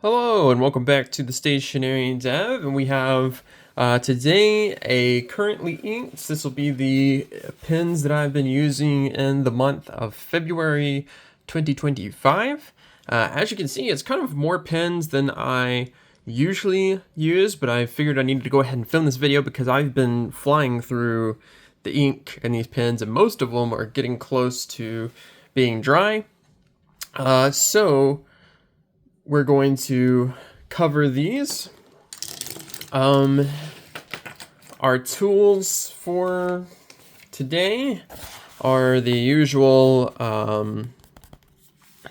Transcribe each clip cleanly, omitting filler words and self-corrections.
Hello and welcome back to the Stationary Dev, and we have today a currently inked. This will be the pens that I've been using in the month of February 2025. As you can see, it's kind of more pens than I usually use, but I figured I needed to go ahead and film this video because I've been flying through the ink in these pens, and most of them are getting close to being dry. So we're going to cover these. Our tools for today are the usual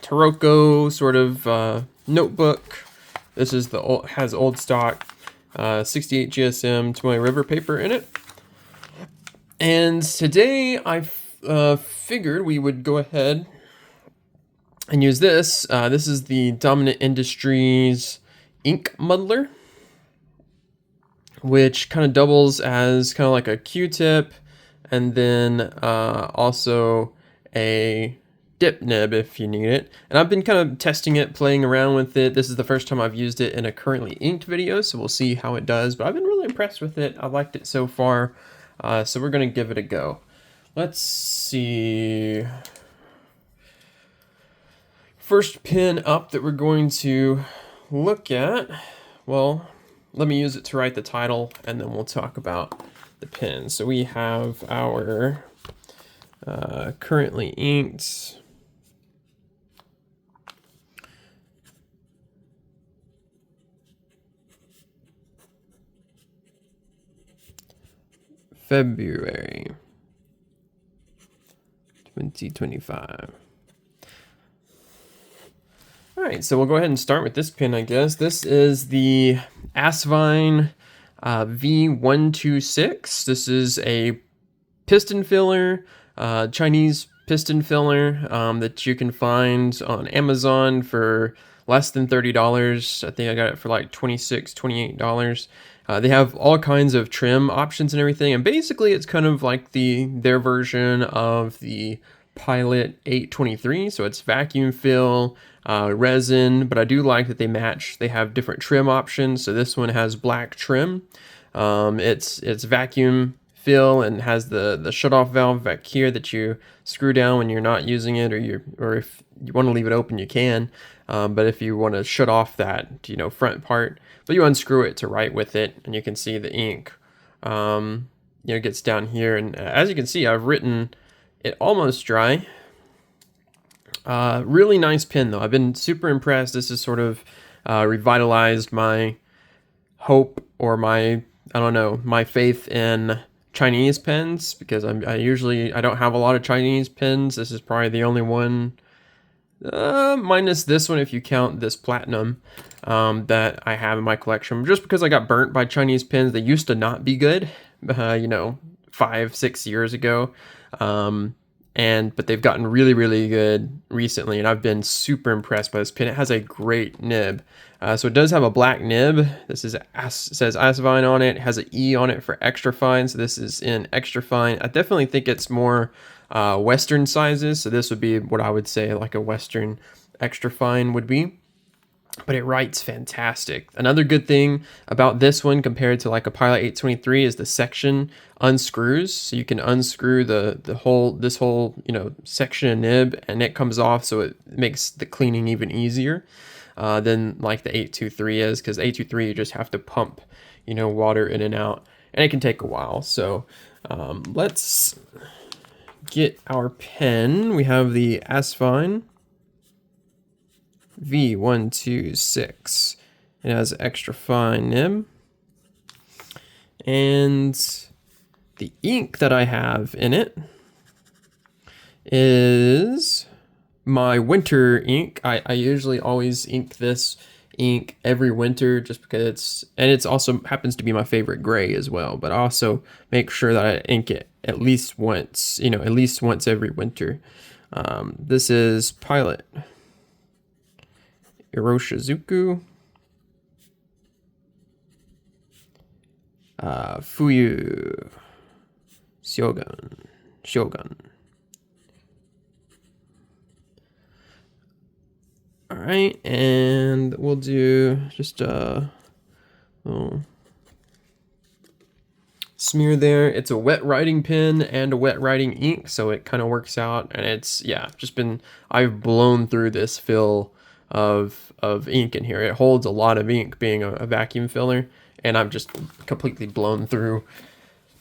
Taroko sort of notebook. This is has old stock 68 GSM Tomoe River paper in it. And today I figured we would go ahead and use this. This is the Dominant Industries ink muddler, which kind of doubles as kind of like a Q-tip, and then also a dip nib if you need it. And I've been kind of testing it, playing around with it. This is the first time I've used it in a currently inked video, so we'll see how it does. But I've been really impressed with it. I liked it so far, so we're gonna give it a go. Let's see. First pen up that we're going to look at, well, let me use it to write the title and then we'll talk about the pen. So we have our currently inked February 2025. All right, so we'll go ahead and start with this pen, I guess. This is the Asvine V126. This is a piston filler, Chinese piston filler that you can find on Amazon for less than $30. I think I got it for like $26, $28. They have all kinds of trim options and everything, and basically it's kind of like their version of the Pilot 823. So it's vacuum fill, resin, but I do like that they match. They have different trim options. So this one has black trim. It's vacuum fill and has the shut-off valve back here that you screw down when you're not using it, or if you want to leave it open, you can. But if you want to shut off that front part, but you unscrew it to write with it, and you can see the ink gets down here. And as you can see, I've written it almost dry. Really nice pen though. I've been super impressed. This has sort of revitalized my hope, or my faith in Chinese pens, because I don't have a lot of Chinese pens. This is probably the only one, minus this one if you count this platinum, that I have in my collection, just because I got burnt by Chinese pens. They used to not be good, 5-6 years ago. But they've gotten really, really good recently, and I've been super impressed by this pen. It has a great nib. So it does have a black nib. This says Asvine on it. It has an E on it for extra fine, so this is in extra fine. I definitely think it's more Western sizes, so this would be what I would say like a Western extra fine would be. But it writes fantastic. Another good thing about this one compared to like a Pilot 823 is the section unscrews. So you can unscrew this whole section of nib, and it comes off, so it makes the cleaning even easier than like the 823 is, because 823 you just have to pump water in and out, and it can take a while. So let's get our pen. We have the Asvine V126. It has extra fine nib, and the ink that I have in it is my winter ink. I usually always ink this ink every winter, just because it's also happens to be my favorite gray as well, but I also make sure that I ink it at least once every winter. This is Pilot Iroshizuku, Fuyu-Syogun. All right, and we'll do just a little smear there. It's a wet writing pen and a wet writing ink, so it kind of works out. And it's, yeah, I've blown through this fill of ink in here. It holds a lot of ink being a vacuum filler, and I've just completely blown through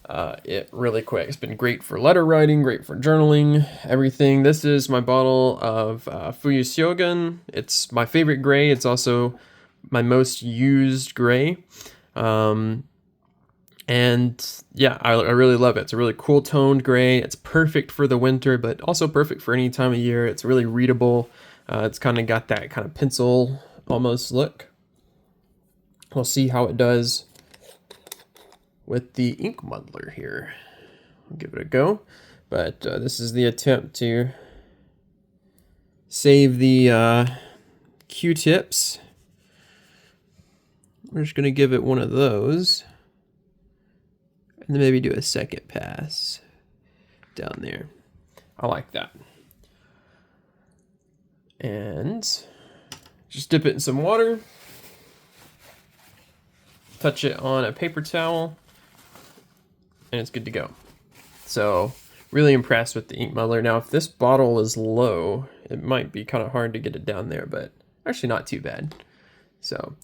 it really quick. It's been great for letter writing, great for journaling, everything. This is my bottle of Fuyu-Syogun. It's my favorite gray. It's also my most used gray. And yeah, I really love it. It's a really cool toned gray. It's perfect for the winter, but also perfect for any time of year. It's really readable. It's kind of got that kind of pencil almost look. We'll see how it does with the ink muddler here. I'll give it a go. But this is the attempt to save the Q-tips. We're just going to give it one of those. And then maybe do a second pass down there. I like that. And just dip it in some water. Touch it on a paper towel. And it's good to go. So really impressed with the ink muddler. Now, if this bottle is low, it might be kind of hard to get it down there, but actually not too bad. So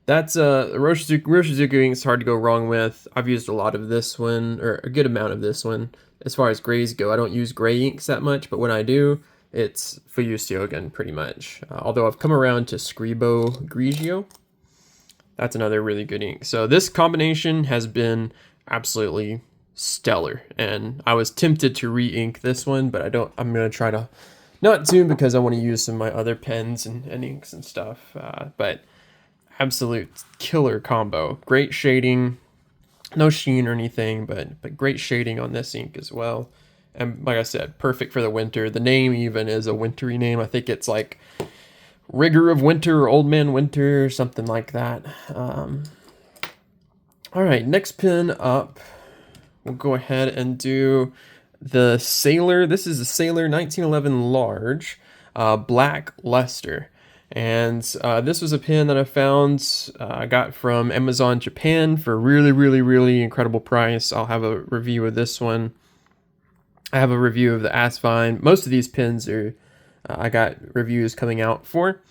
that's Iroshizuku ink is hard to go wrong with. I've used a lot of this one, or a good amount of this one. As far as grays go, I don't use gray inks that much, but when I do, it's Fuyu-Syogun pretty much. Although I've come around to Scribo Grigio. That's another really good ink. So this combination has been absolutely stellar, and I was tempted to re-ink this one, but I'm gonna try to not soon because I want to use some of my other pens and inks and stuff. But absolute killer combo. Great shading, no sheen or anything, but great shading on this ink as well. And like I said, perfect for the winter. The name even is a wintry name. I think it's like Rigor of Winter or Old Man Winter or something like that. All right, next pen up, we'll go ahead and do the Sailor. This is the Sailor 1911 Large Black Luster. And this was a pen that I found, I got from Amazon Japan for a really, really, really incredible price. I'll have a review of this one. I have a review of the Asvine. Most of these pens are, I got reviews coming out for.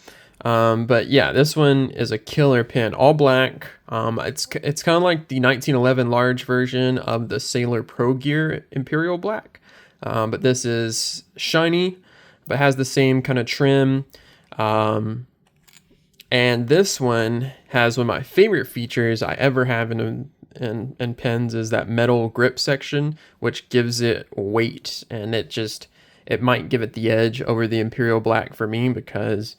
But yeah, this one is a killer pen, all black. It's kind of like the 1911 large version of the Sailor Pro Gear Imperial Black. But this is shiny, but has the same kind of trim. And this one has one of my favorite features I ever have in pens is that metal grip section, which gives it weight, and it might give it the edge over the Imperial Black for me because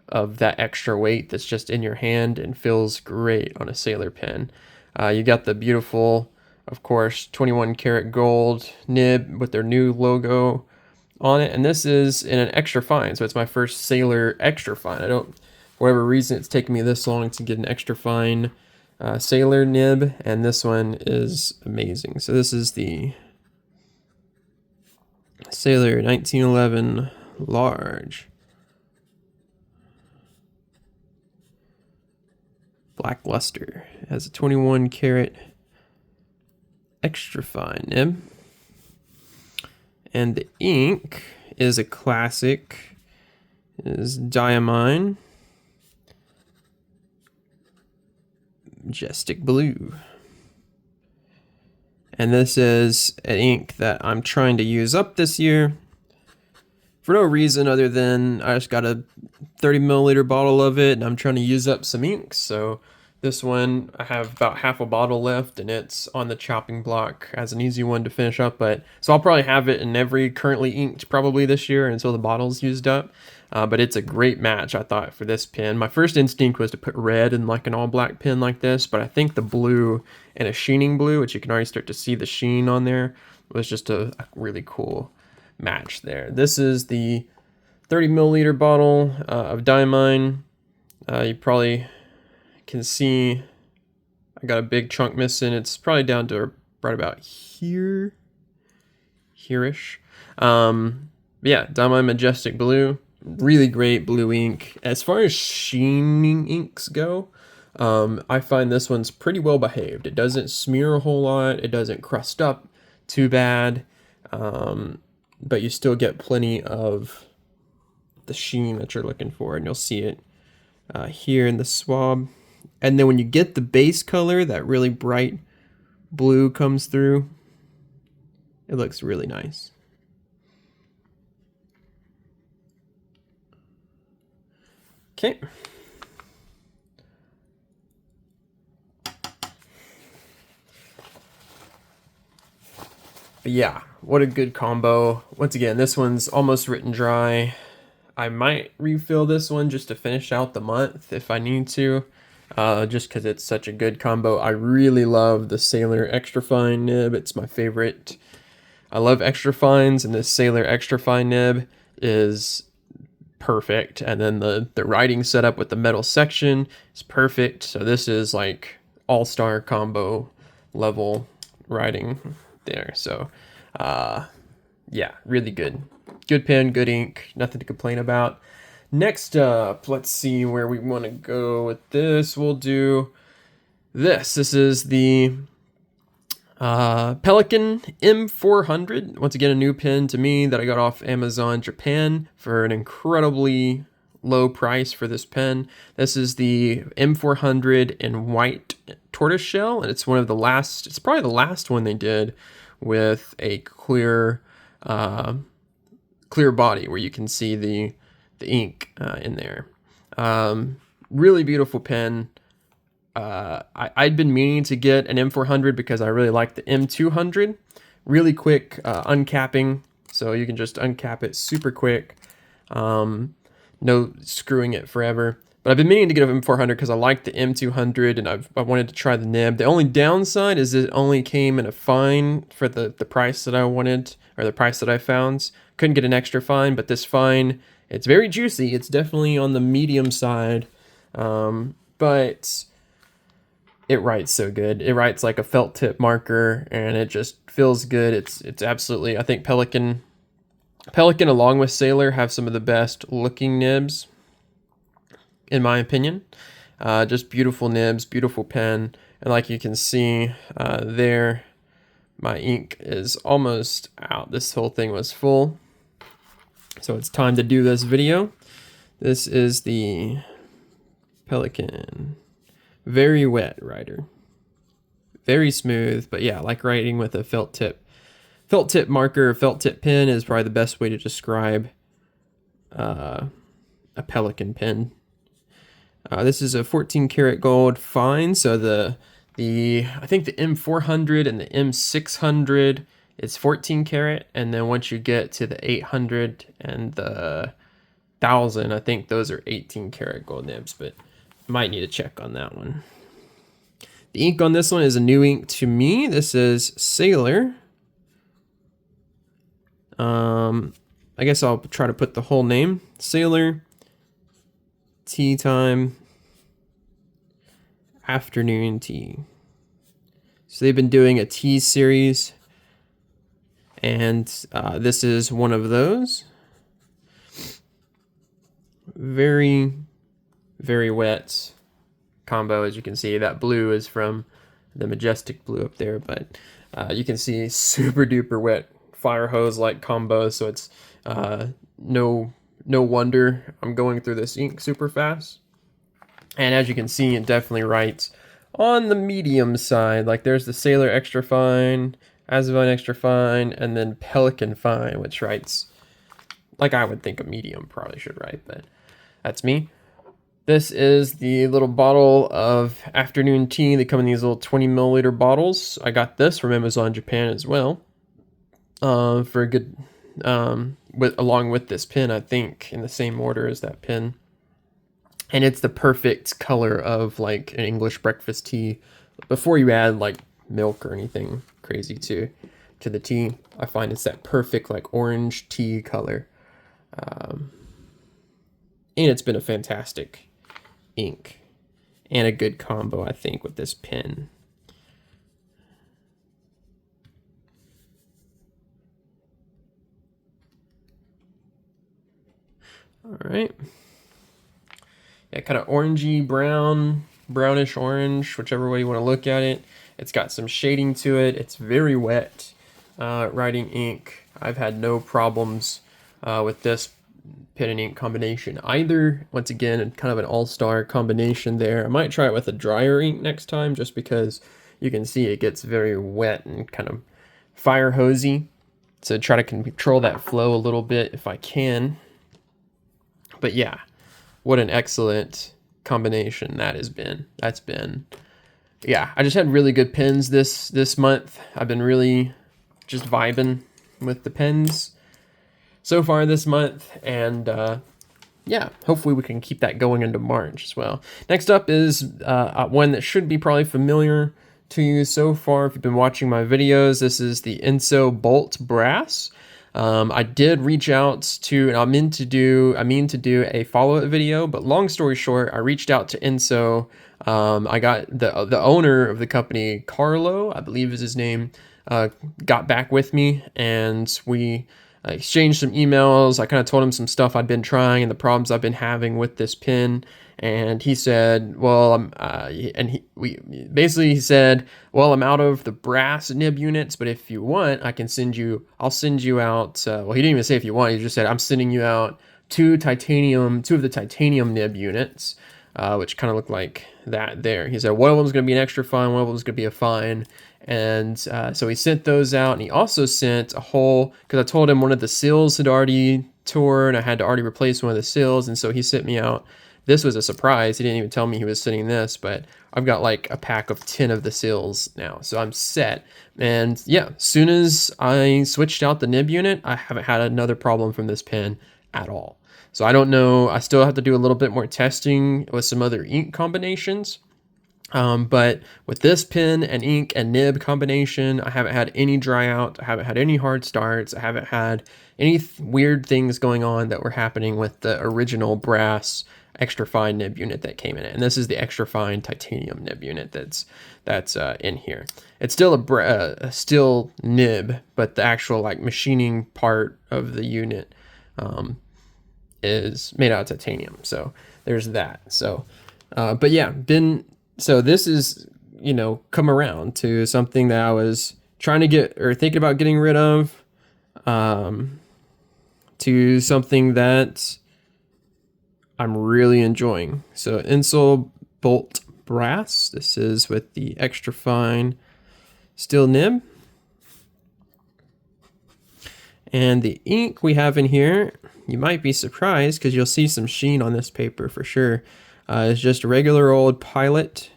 of that extra weight that's just in your hand and feels great on a Sailor pen. You got the beautiful, of course, 21 karat gold nib with their new logo on it, and this is in an extra fine, so it's my first Sailor extra fine. For whatever reason, it's taken me this long to get an extra fine Sailor nib, and this one is amazing. So this is the Sailor 1911 Large Black Luster. It has a 21 karat extra fine nib. And the ink is a classic, is Diamine Majestic Blue. And this is an ink that I'm trying to use up this year for no reason other than I just got a 30 milliliter bottle of it and I'm trying to use up some inks. So this one, I have about half a bottle left and it's on the chopping block as an easy one to finish up. So I'll probably have it in every currently inked probably this year until the bottle's used up. But it's a great match, I thought, for this pen. My first instinct was to put red in like an all black pen like this, but I think the blue and a sheening blue, which you can already start to see the sheen on there, was just a really cool match there. This is the 30 milliliter bottle of Diamine. You probably can see I got a big chunk missing. It's probably down to right about here-ish. Yeah, Diamine Majestic Blue. Really great blue ink. As far as sheening inks go, I find this one's pretty well behaved. It doesn't smear a whole lot. It doesn't crust up too bad. But you still get plenty of the sheen that you're looking for, and you'll see it here in the swab. And then when you get the base color, that really bright blue comes through, it looks really nice. Okay. But yeah, what a good combo. Once again, this one's almost written dry. I might refill this one just to finish out the month if I need to, just because it's such a good combo. I really love the Sailor Extra Fine nib. It's my favorite. I love extra fines, and this Sailor Extra Fine nib is perfect. And then the writing setup with the metal section is perfect. So this is like all-star combo level writing there. So yeah, really good. Good pen, good ink, nothing to complain about. Next up, let's see where we want to go with this. We'll do this. This is the Pelikan M400. Once again, a new pen to me that I got off Amazon Japan for an incredibly low price for this pen. This is the M400 in white tortoise shell, and it's one of the last, it's probably the last one they did with a clear body where you can see the ink in there. Really beautiful pen. I'd been meaning to get an M400 because I really like the M200. Really quick uncapping, so you can just uncap it super quick. No screwing it forever. But I've been meaning to get an M400 because I like the M200 and I wanted to try the nib. The only downside is it only came in a fine for the price that I wanted, or the price that I found. Couldn't get an extra fine, but this fine, it's very juicy. It's definitely on the medium side, but it writes so good. It writes like a felt tip marker, and it just feels good. It's absolutely, I think Pelikan along with Sailor have some of the best looking nibs, in my opinion. Just beautiful nibs, beautiful pen, and like you can see there, my ink is almost out. This whole thing was full, so it's time to do this video. This is the Pelikan. Very wet writer. Very smooth, but yeah, like writing with a felt tip. Felt tip marker, felt tip pen is probably the best way to describe a Pelikan pen. This is a 14 karat gold fine, so I think the M400 and the M600 is 14 karat, and then once you get to the 800 and the 1000, I think those are 18 karat gold nibs, but might need to check on that one. The ink on this one is a new ink to me. This is Sailor. I guess I'll try to put the whole name. Sailor Tea Time Afternoon Tea. So they've been doing a tea series, and this is one of those. Very, very wet combo. As you can see, that blue is from the Majestic blue up there, but you can see super duper wet fire hose like combo, so it's no wonder I'm going through this ink super fast. And as you can see, it definitely writes on the medium side. Like there's the Sailor Extra Fine, Asvine Extra Fine, and then Pelikan Fine, which writes like I would think a medium probably should write, but that's me. This is the little bottle of afternoon tea. They come in these little 20 milliliter bottles. I got this from Amazon Japan as well. For a good, along with this pen, I think, in the same order as that pen. And it's the perfect color of like an English breakfast tea before you add like milk or anything crazy to the tea. I find it's that perfect like orange tea color. And it's been a fantastic ink and a good combo, I think, with this pen. All right. Yeah, kind of orangey brown, brownish orange, whichever way you want to look at it. It's got some shading to it. It's very wet writing ink. I've had no problems with this pen and ink combination either. Once again, kind of an all-star combination there. I might try it with a drier ink next time just because you can see it gets very wet and kind of fire hosey. So try to control that flow a little bit if I can. But yeah, what an excellent combination that has been. That's been, yeah, I just had really good pens this month. I've been really just vibing with the pens so far this month, and yeah, hopefully we can keep that going into March as well. Next up is one that should be probably familiar to you so far if you've been watching my videos. This is the Ensso Bolt Brass. I did reach out to, and I mean to do a follow-up video, but long story short, I reached out to Ensso. I got the owner of the company, Carlo, I believe is his name, got back with me, and we exchanged some emails. I kind of told him some stuff I'd been trying and the problems I've been having with this pen. And he said, well, he said, well, I'm out of the brass nib units, but if you want, I'll send you out, well, he didn't even say if you want, he just said, I'm sending you out two of the titanium nib units, which kind of look like that there. He said, one of them is going to be an extra fine, one of them is going to be a fine. And so he sent those out, and he also sent a whole, because I told him one of the seals had already torn, I had to already replace one of the seals, and so he sent me out. This was a surprise. He didn't even tell me he was sending this, but I've got like a pack of 10 of the seals now, so I'm set. And yeah, as soon as I switched out the nib unit, I haven't had another problem from this pen at all. So I don't know. I still have to do a little bit more testing with some other ink combinations. But with this pen and ink and nib combination, I haven't had any dry out. I haven't had any hard starts. I haven't had any weird things going on that were happening with the original brass extra fine nib unit that came in it. And this is the extra fine titanium nib unit that's in here. It's still a steel nib, but the actual like machining part of the unit is made out of titanium. So there's that. So, but yeah, so this is, come around to something that I was trying to get or thinking about getting rid of, to something that I'm really enjoying. So Ensso Bolt Brass. This is with the extra fine steel nib. And the ink we have in here, you might be surprised because you'll see some sheen on this paper for sure. It's just a regular old Pilot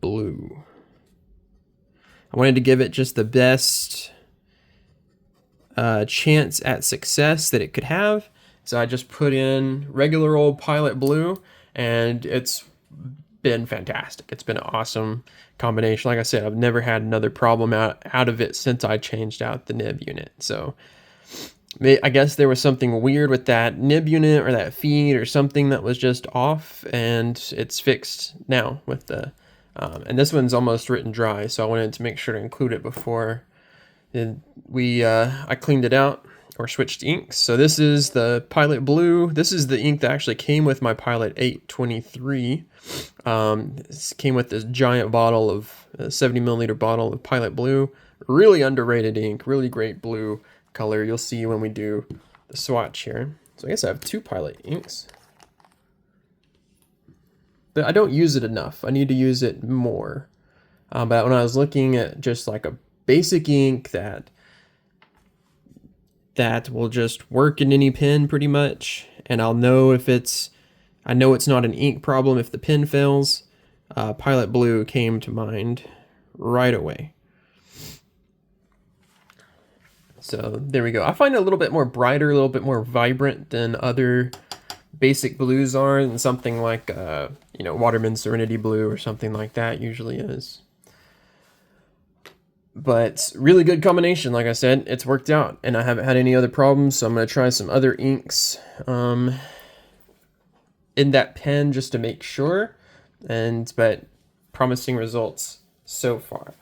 Blue. I wanted to give it just the best chance at success that it could have. So I just put in regular old Pilot Blue, and it's been fantastic. It's been an awesome combination. Like I said, I've never had another problem out of it since I changed out the nib unit. So I guess there was something weird with that nib unit or that feed or something that was just off, and it's fixed now with the, and this one's almost written dry, so I wanted to make sure to include it before I cleaned it out or switched inks. So this is the Pilot Blue. This is the ink that actually came with my Pilot 823. This came with this giant bottle of 70 milliliter bottle of Pilot Blue. Really underrated ink, really great blue color. You'll see when we do the swatch here. So I guess I have two Pilot inks, but I don't use it enough. I need to use it more. But when I was looking at just like a basic ink that will just work in any pen pretty much, and I'll know if I know it's not an ink problem if the pen fails, Pilot Blue came to mind right away. So there we go. I find it a little bit more brighter, a little bit more vibrant than other basic blues are, and something like Waterman Serenity Blue or something like that usually is. But really good combination. Like I said, it's worked out, and I haven't had any other problems. So I'm going to try some other inks in that pen just to make sure. But promising results so far.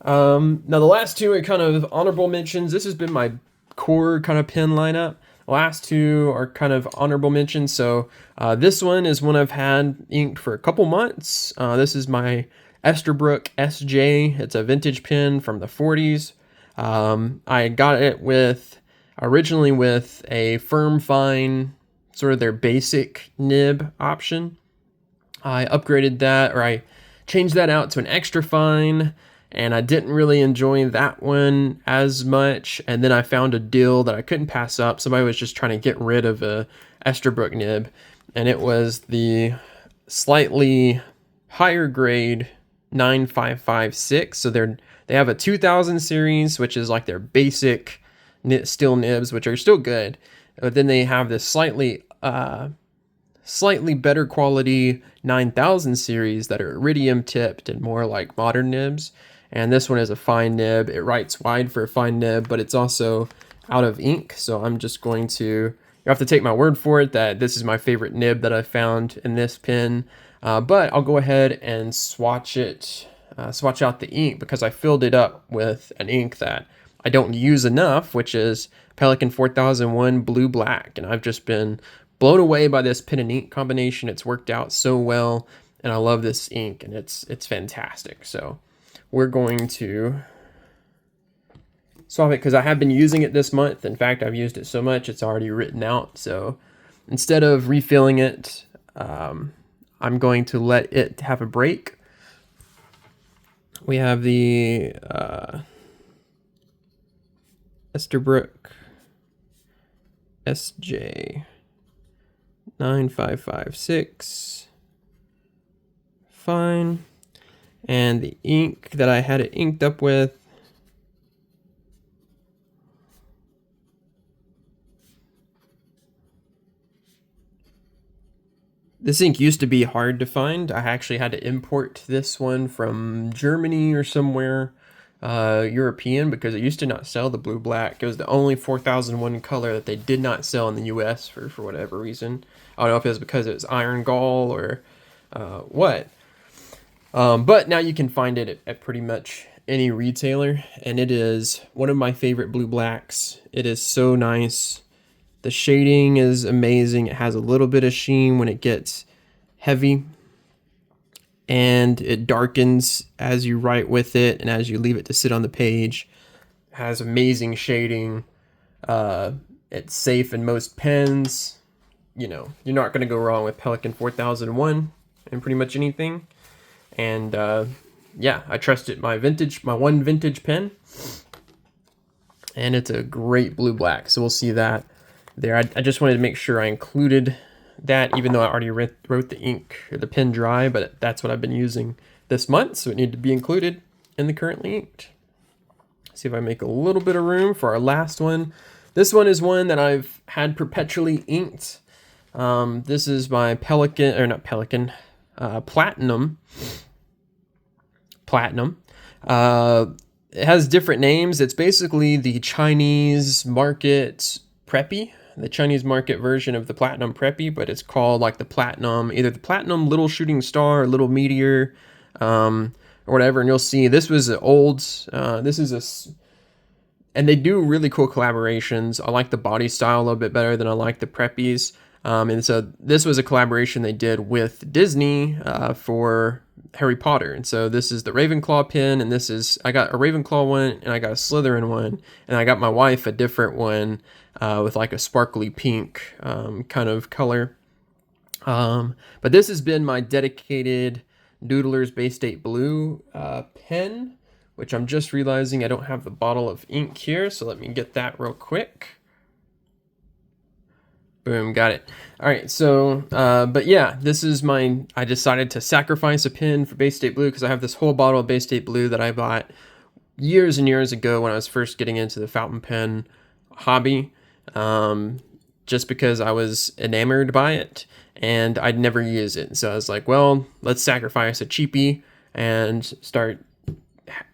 Now the last two are kind of honorable mentions. This has been my core kind of pen lineup. The last two are kind of honorable mentions. So this one is one I've had inked for a couple months. This is my Esterbrook SJ. It's a vintage pen from the 40s. I got it originally with a firm fine, sort of their basic nib option. I upgraded that, or I changed that out to an extra fine, and I didn't really enjoy that one as much. And then I found a deal that I couldn't pass up. Somebody was just trying to get rid of a Esterbrook nib, and it was the slightly higher grade 9556. So they have a 2000 series, which is like their basic steel nibs, which are still good, but then they have this slightly better quality 9000 series that are iridium tipped and more like modern nibs. And this one is a fine nib. It writes wide for a fine nib, but it's also out of ink. So I'm just going to, you have to take my word for it that this is my favorite nib that I found in this pen. But I'll go ahead and swatch out the ink, because I filled it up with an ink that I don't use enough, which is Pelikan 4001 Blue Black. And I've just been blown away by this pen and ink combination. It's worked out so well, and I love this ink, and it's fantastic. So we're going to swap it, because I have been using it this month. In fact, I've used it so much it's already written out. So instead of refilling it, I'm going to let it have a break. We have the Esterbrook SJ 9556 fine, and the ink that I had it inked up with this ink used to be hard to find. I actually had to import this one from Germany or somewhere European, because it used to not sell the blue black. It was the only 4001 color that they did not sell in the US for whatever reason. I don't know if it was because it was iron gall or what. But now you can find it at pretty much any retailer, and it is one of my favorite blue blacks. It is so nice. The shading is amazing. It has a little bit of sheen when it gets heavy, and it darkens as you write with it and as you leave it to sit on the page. It has amazing shading. It's safe in most pens. You know, you're not going to go wrong with Pelikan 4001 in pretty much anything. And yeah, I trust it. My one vintage pen, and it's a great blue black. So we'll see that there. I just wanted to make sure I included that, even though I already wrote the ink or the pen dry, but that's what I've been using this month, so it needed to be included in the currently inked. See if I make a little bit of room for our last one. This one is one that I've had perpetually inked. This is my Pelikan, or not Pelikan, Platinum. It has different names. It's basically the Chinese market Preppy, the Chinese market version of the Platinum Preppy, but it's called like the Platinum, either the Platinum Little Shooting Star or Little Meteor, or whatever. And you'll see this was an old, and they do really cool collaborations. I like the body style a little bit better than I like the Preppies. And so this was a collaboration they did with Disney for Harry Potter. And so this is the Ravenclaw pen, and I got a Ravenclaw one, and I got a Slytherin one, and I got my wife a different one with like a sparkly pink kind of color. But this has been my dedicated Noodler's Baystate Blue pen, which I'm just realizing I don't have the bottle of ink here, so let me get that real quick. Boom, got it. All right, so, but yeah, I decided to sacrifice a pen for Baystate Blue because I have this whole bottle of Baystate Blue that I bought years and years ago when I was first getting into the fountain pen hobby, just because I was enamored by it and I'd never use it. So I was like, well, let's sacrifice a cheapie and start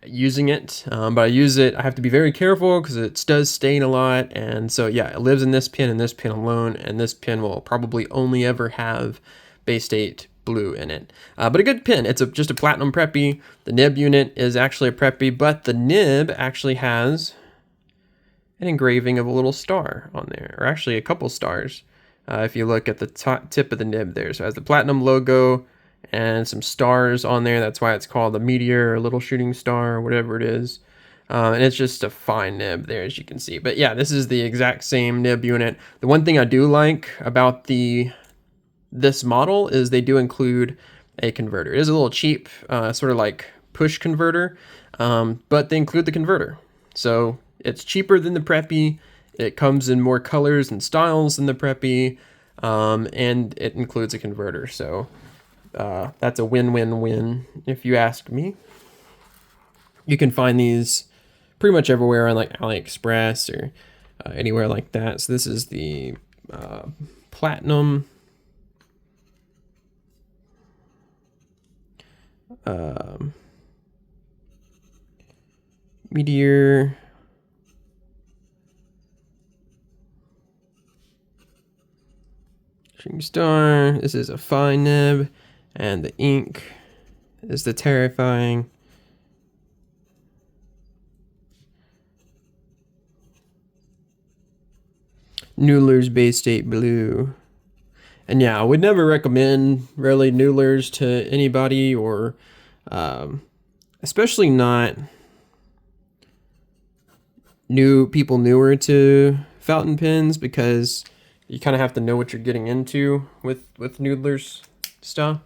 using it. But I have to be very careful because it does stain a lot. And so yeah, it lives in this pen and this pen alone, and this pen will probably only ever have Baystate Blue in it. But a good pen. It's just a Platinum Preppy. The nib unit is actually a Preppy, but the nib actually has an engraving of a little star on there, or actually a couple stars. If you look at the top tip of the nib there, so it has the platinum logo and some stars on there. That's why it's called a Meteor or little shooting star or whatever it is. And it's just a fine nib there, as you can see. But yeah, this is the exact same nib unit. The one thing I do like about this model is they do include a converter. It is a little cheap, sort of like push converter, but they include the converter. So it's cheaper than the Preppy. It comes in more colors and styles than the Preppy, and it includes a converter. So that's a win-win-win if you ask me. You can find these pretty much everywhere on like AliExpress or anywhere like that. So this is the platinum Meteor shooting star. This is a fine nib, and the ink is the terrifying Noodler's Baystate Blue. And yeah, I would never recommend really Noodlers to anybody, or especially not people newer to fountain pens, because you kind of have to know what you're getting into with Noodler's stuff.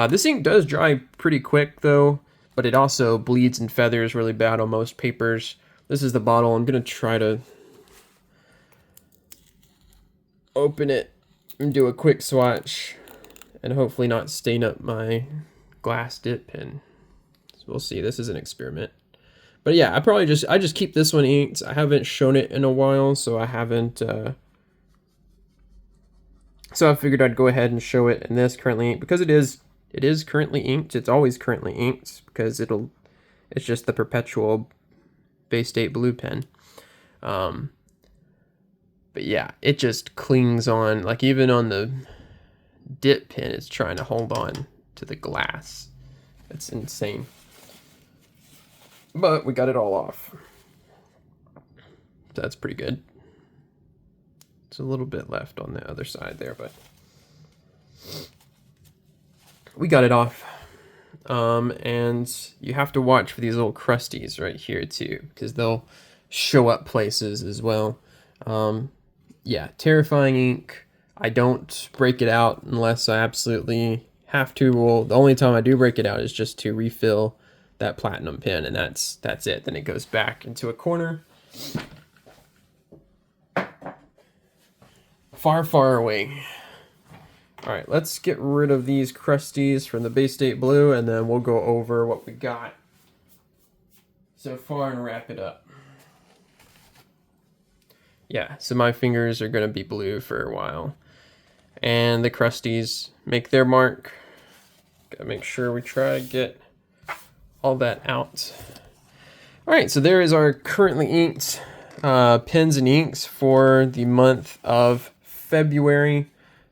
This ink does dry pretty quick though, but it also bleeds and feathers really bad on most papers. This is the bottle. I'm gonna try to open it and do a quick swatch and hopefully not stain up my glass dip pen. So we'll see. This is an experiment. But yeah, I just keep this one inked. I haven't shown it in a while, so I haven't so I figured I'd go ahead and show it in this currently inked, because it is currently inked. It's always currently inked because it's just the perpetual Baystate Blue pen. But yeah, it just clings on, like even on the dip pen, it's trying to hold on to the glass. It's insane. But we got it all off. That's pretty good. It's a little bit left on the other side there, but we got it off. And you have to watch for these little crusties right here too, because they'll show up places as well. Yeah, terrifying ink. I don't break it out unless I absolutely have to. Well, the only time I do break it out is just to refill that platinum pen, and that's it. Then it goes back into a corner, far, far away. All right, let's get rid of these crusties from the Baystate Blue, and then we'll go over what we got so far and wrap it up. Yeah, so my fingers are gonna be blue for a while, and the crusties make their mark. Gotta make sure we try to get all that out. All right, so there is our currently inked pens and inks for the month of February.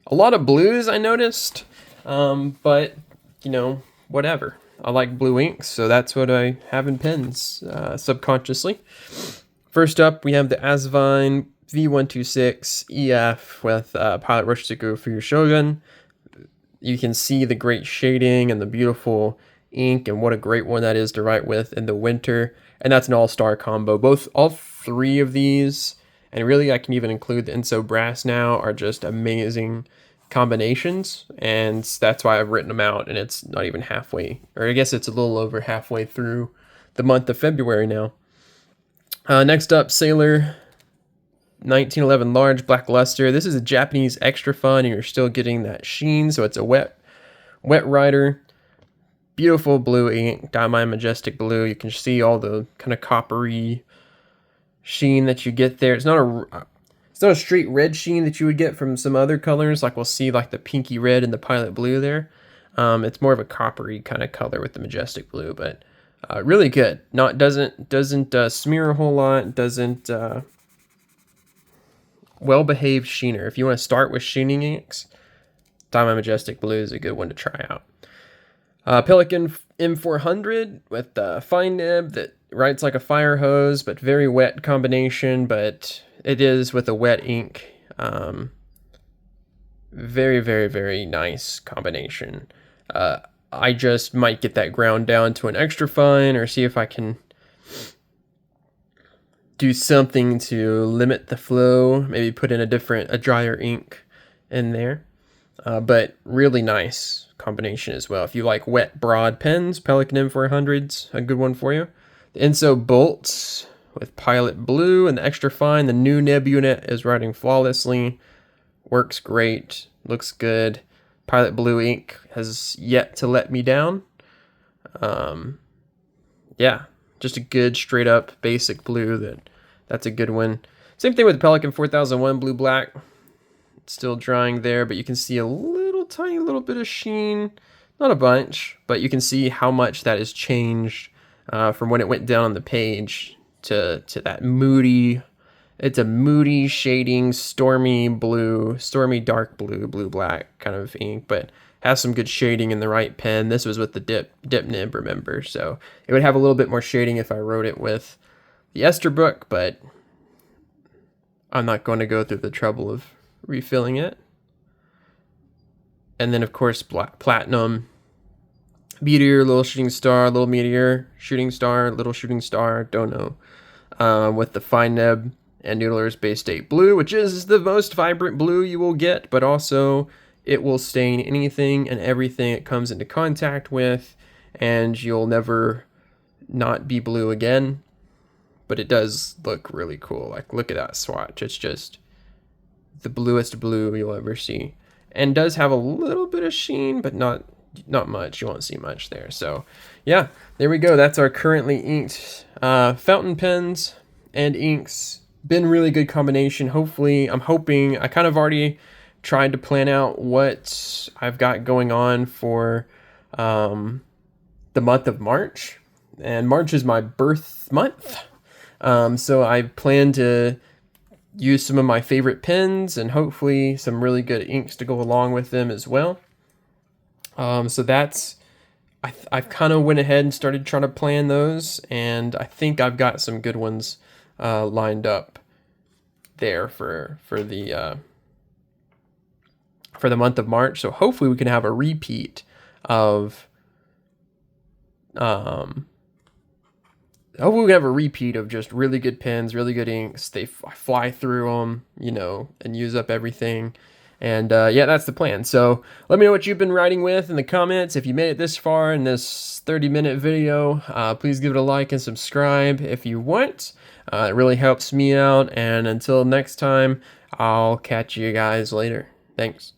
A lot of blues I noticed, but you know, whatever. I like blue inks, so that's what I have in pens subconsciously. First up, we have the Asvine V126 EF with Pilot Iroshizuku Fuyu-Syogun. You can see the great shading and the beautiful ink, and what a great one that is to write with in the winter. And that's an all-star combo. All three of these, and really I can even include the Ensso Brass now, are just amazing combinations, and that's why I've written them out, and it's not even halfway, or I guess it's a little over halfway through the month of February now. Next up, Sailor 1911 Large Black Luster. This is a Japanese extra fun, and you're still getting that sheen, so it's a wet rider. Beautiful blue ink, Diamine Majestic Blue. You can see all the kind of coppery sheen that you get there. It's not a straight red sheen that you would get from some other colors, like we'll see like the pinky red and the Pilot Blue there. It's more of a coppery kind of color with the Majestic Blue, but really good. Doesn't smear a whole lot. Doesn't well-behaved sheener. If you want to start with sheening inks, Diamine Majestic Blue is a good one to try out. Pelikan M400 with the fine nib that writes like a fire hose, but very wet combination, but it is with a wet ink. Very, very, very nice combination. I just might get that ground down to an extra fine, or see if I can do something to limit the flow. Maybe put in a drier ink in there. But really nice combination as well. If you like wet broad pens, Pelikan M400's a good one for you. The Ensso bolts with Pilot Blue and the extra fine. The new nib unit is writing flawlessly. Works great. Looks good. Pilot Blue ink has yet to let me down. Yeah, just a good straight up basic blue. That's a good one. Same thing with the Pelikan 4001 blue black. It's still drying there, but you can see a tiny little bit of sheen. Not a bunch, but you can see how much that has changed from when it went down on the page to that moody. It's a moody shading, stormy blue, stormy dark blue, blue black kind of ink, but has some good shading in the right pen. This was with the dip nib, remember, so it would have a little bit more shading if I wrote it with the Esterbrook, but I'm not going to go through the trouble of refilling it. And then of course platinum, Meteor, little shooting star, little Meteor, shooting star, little shooting star, don't know, with the fine nib and Noodler's Baystate blue, which is the most vibrant blue you will get, but also it will stain anything and everything it comes into contact with, and you'll never not be blue again. But it does look really cool. Like, look at that swatch. It's just the bluest blue you'll ever see, and does have a little bit of sheen, but not much. You won't see much there. So yeah, there we go. That's our currently inked fountain pens and inks. Been really good combination. Hopefully, I'm hoping, I kind of already tried to plan out what I've got going on for the month of March, and March is my birth month. So I plan to use some of my favorite pens and hopefully some really good inks to go along with them as well. So that's, I've kind of went ahead and started trying to plan those, and I think I've got some good ones lined up there for the month of March. So hopefully we can have a repeat of hopefully we can have a repeat of just really good pens, really good inks. I fly through them, you know, and use up everything. And yeah, that's the plan. So let me know what you've been writing with in the comments. If you made it this far in this 30-minute video, please give it a like and subscribe if you want. It really helps me out. And until next time, I'll catch you guys later. Thanks.